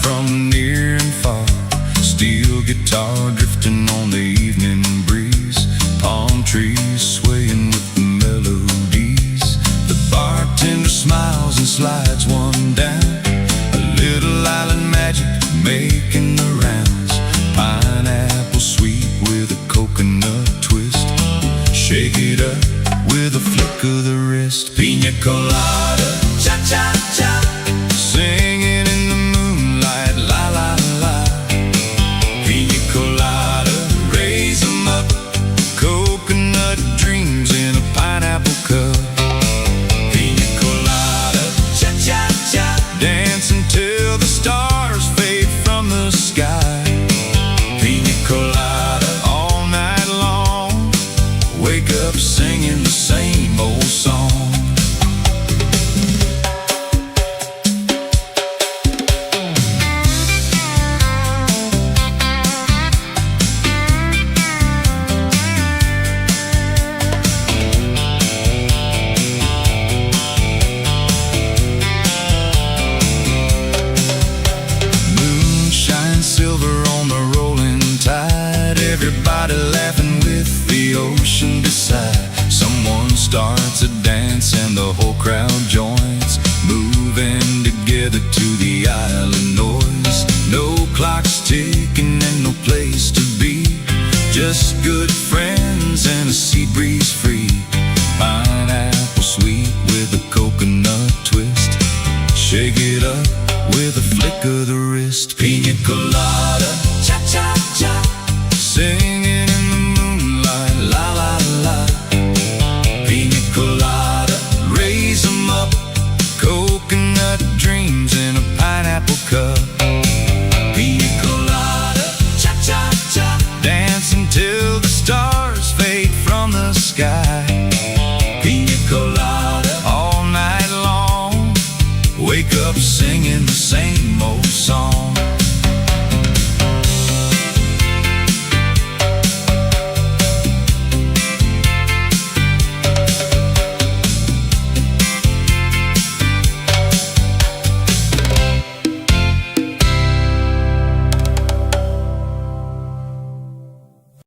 from near and far. Steel guitar drifting on the evening breeze. Palm trees swaying with the melodies. The bartender smiles and slides one down. A little island magic making the rounds. Pineapple sweet with a coconut twist. Shake it up with a flick of the wrist. Pina colada, cha-cha-cha. Singing in the moonlight, la-la-la. Pina colada, raise 'em up. Coconut dreams in a pineapple cup. Pina colada, cha-cha-cha. Dance until the stars fade from the sky. Pina colada, all night long. Wake up singing the same old song. Silver on the rolling tide. Everybody laughing with the ocean beside. Someone starts a dance and the whole crowd joins, moving together to the island noise. No clocks ticking and no place to be. Just good friends and a sea breeze free. Pineapple sweet with a coconut twist. Shake it up with a flick of the wrist.